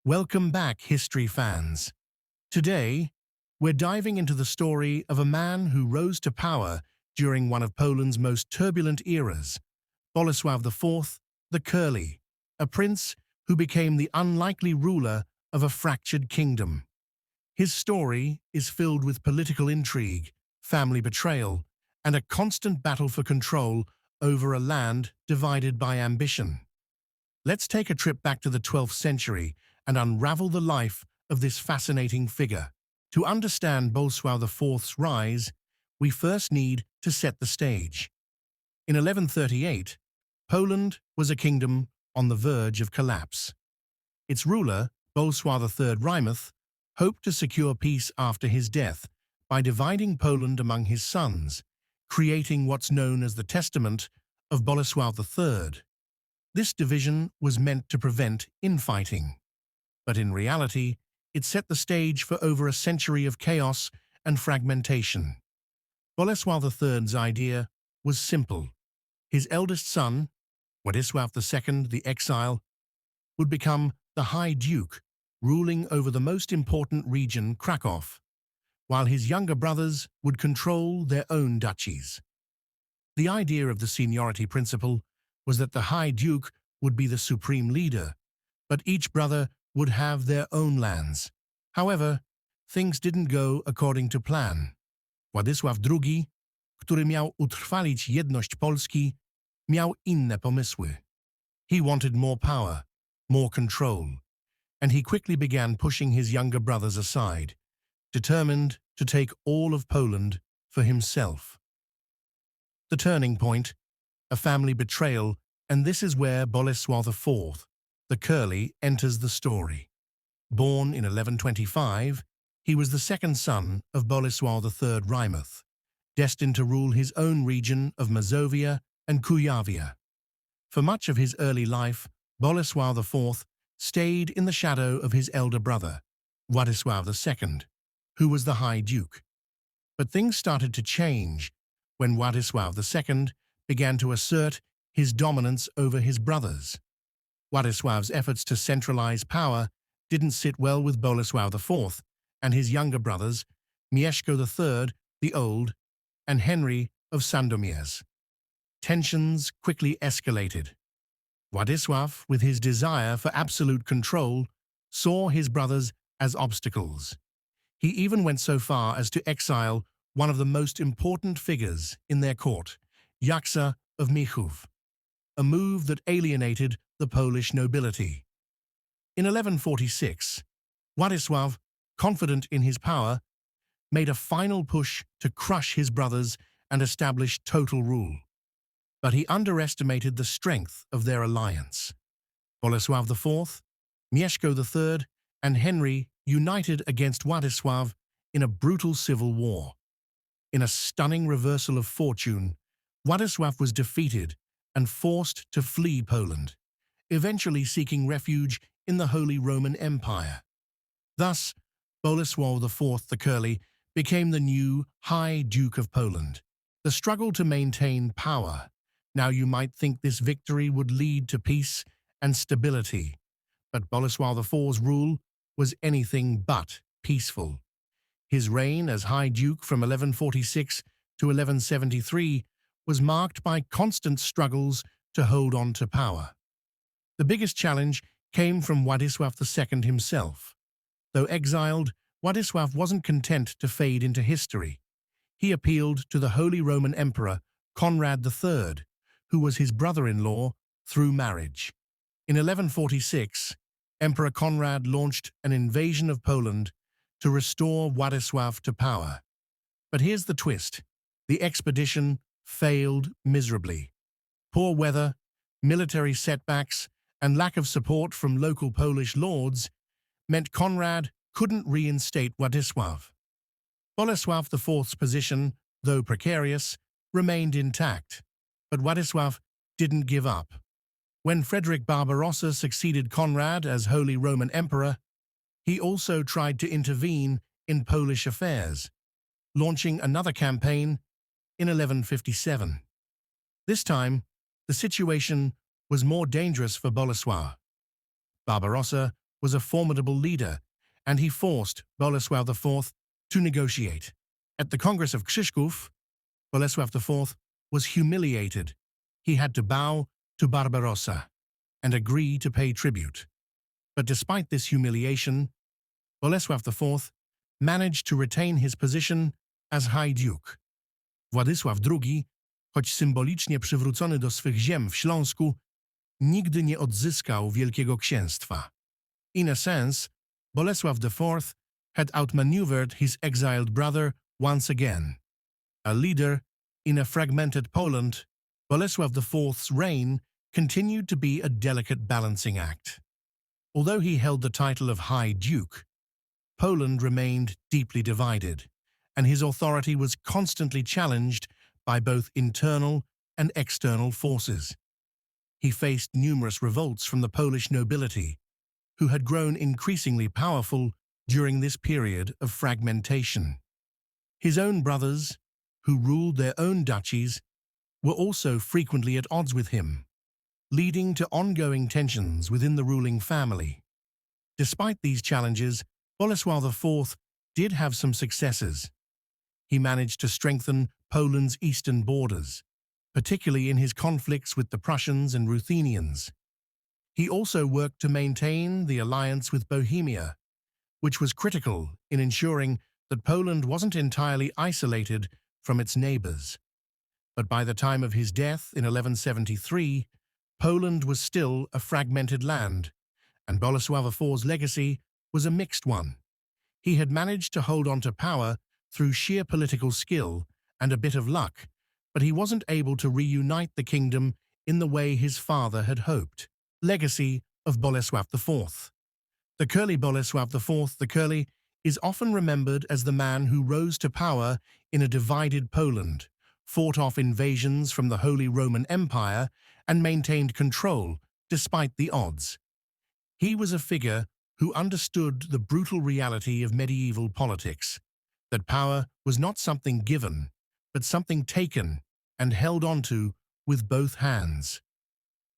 Welcome back, history fans. Today, we're diving into the story of a man who rose to power during one of Poland's most turbulent eras, Bolesław IV, the Curly, a prince who became the unlikely ruler of a fractured kingdom. His story is filled with political intrigue, family betrayal, and a constant battle for control over a land divided by ambition. Let's take a trip back to the 12th century and unravel the life of this fascinating figure. To understand Bolesław IV's rise, we first need to set the stage. In 1138, Poland was a kingdom on the verge of collapse. Its ruler, Bolesław III Rymach, hoped to secure peace after his death by dividing Poland among his sons, creating what's known as the Testament of Bolesław III. This division was meant to prevent infighting, but in reality, it set the stage for over a century of chaos and fragmentation. Bolesław III's idea was simple. His eldest son, Władysław II, the exile, would become the High Duke, ruling over the most important region, Kraków, while his younger brothers would control their own duchies. The idea of the seniority principle was that the High Duke would be the supreme leader, but each brother would have their own lands. However, things didn't go according to plan. Władysław II, który miał utrwalić jedność Polski, miał inne pomysły. He wanted more power, more control, and he quickly began pushing his younger brothers aside, determined to take all of Poland for himself. The turning point, a family betrayal, and this is where Bolesław IV, the Curly, enters the story. Born in 1125, he was the second son of Bolesław III Rymach, destined to rule his own region of Mazovia and Kujawia. For much of his early life, Bolesław IV stayed in the shadow of his elder brother, Władysław II, who was the High Duke. But things started to change when Władysław II began to assert his dominance over his brothers. Władysław's efforts to centralize power didn't sit well with Bolesław IV and his younger brothers, Mieszko III the Old and Henry of Sandomierz. Tensions quickly escalated. Władysław, with his desire for absolute control, saw his brothers as obstacles. He even went so far as to exile one of the most important figures in their court, Jaksa of Michów, a move that alienated the Polish nobility. In 1146, Władysław, confident in his power, made a final push to crush his brothers and establish total rule. But he underestimated the strength of their alliance. Bolesław IV, Mieszko III, and Henry united against Władysław in a brutal civil war. In a stunning reversal of fortune, Władysław was defeated and forced to flee Poland, eventually seeking refuge in the Holy Roman Empire. Thus, Bolesław IV the Curly became the new High Duke of Poland. The struggle to maintain power. Now you might think this victory would lead to peace and stability, but Bolesław IV's rule was anything but peaceful. His reign as High Duke from 1146 to 1173 was marked by constant struggles to hold on to power. The biggest challenge came from Władysław II himself. Though exiled, Władysław wasn't content to fade into history. He appealed to the Holy Roman Emperor Conrad III, who was his brother-in-law through marriage. In 1146, Emperor Conrad launched an invasion of Poland to restore Władysław to power. But here's the twist. The expedition failed miserably. Poor weather, military setbacks, and lack of support from local Polish lords meant Conrad couldn't reinstate Władysław. Bolesław IV's position, though precarious, remained intact, but Władysław didn't give up. When Frederick Barbarossa succeeded Conrad as Holy Roman Emperor, he also tried to intervene in Polish affairs, launching another campaign in 1157. This time, the situation was more dangerous for Bolesław. Barbarossa was a formidable leader, and he forced Bolesław IV to negotiate. At the Congress of Krzyżków, Bolesław IV was humiliated. He had to bow to Barbarossa and agree to pay tribute. But despite this humiliation, Bolesław IV managed to retain his position as High Duke. Władysław II, choć symbolicznie przywrócony do swych ziem w Śląsku, nigdy nie odzyskał Wielkiego Księstwa. In a sense, Bolesław IV had outmaneuvered his exiled brother once again. A leader in a fragmented Poland, Bolesław IV's reign continued to be a delicate balancing act. Although he held the title of High Duke, Poland remained deeply divided, and his authority was constantly challenged by both internal and external forces. He faced numerous revolts from the Polish nobility, who had grown increasingly powerful during this period of fragmentation. His own brothers, who ruled their own duchies, were also frequently at odds with him, leading to ongoing tensions within the ruling family. Despite these challenges, Bolesław IV did have some successes. He managed to strengthen Poland's eastern borders, particularly in his conflicts with the Prussians and Ruthenians. He also worked to maintain the alliance with Bohemia, which was critical in ensuring that Poland wasn't entirely isolated from its neighbors. But by the time of his death in 1173, Poland was still a fragmented land, and Bolesław IV's legacy was a mixed one. He had managed to hold on to power through sheer political skill and a bit of luck, but he wasn't able to reunite the kingdom in the way his father had hoped. Legacy of Bolesław IV. The curly Bolesław IV, the curly, is often remembered as the man who rose to power in a divided Poland, fought off invasions from the Holy Roman Empire, and maintained control despite the odds. He was a figure who understood the brutal reality of medieval politics, that power was not something given, but something taken and held onto with both hands.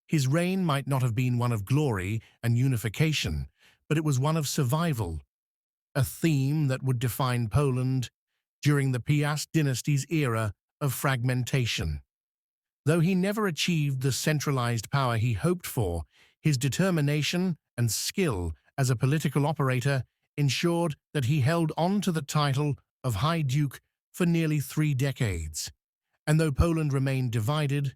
His reign might not have been one of glory and unification, but it was one of survival, a theme that would define Poland during the Piast dynasty's era of fragmentation. Though he never achieved the centralized power he hoped for, his determination and skill as a political operator ensured that he held on to the title of High Duke for nearly 3 decades. And though Poland remained divided,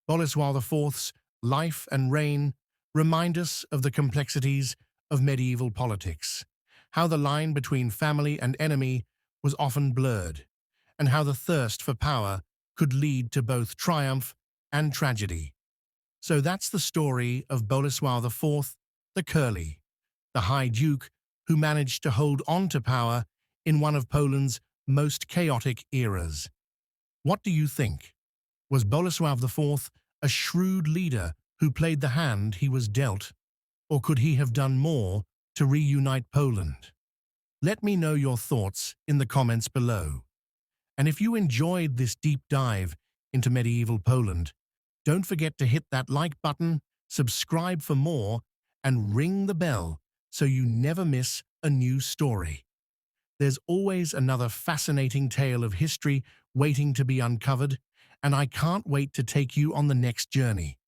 Bolesław IV's life and reign remind us of the complexities of medieval politics, how the line between family and enemy was often blurred, and how the thirst for power could lead to both triumph and tragedy. So that's the story of Bolesław IV, the Curly, the High Duke who managed to hold on to power in one of Poland's most chaotic eras. What do you think? Was Bolesław IV a shrewd leader who played the hand he was dealt, or could he have done more to reunite Poland? Let me know your thoughts in the comments below. And if you enjoyed this deep dive into medieval Poland, don't forget to hit that like button, subscribe for more, and ring the bell so you never miss a new story. There's always another fascinating tale of history waiting to be uncovered, and I can't wait to take you on the next journey.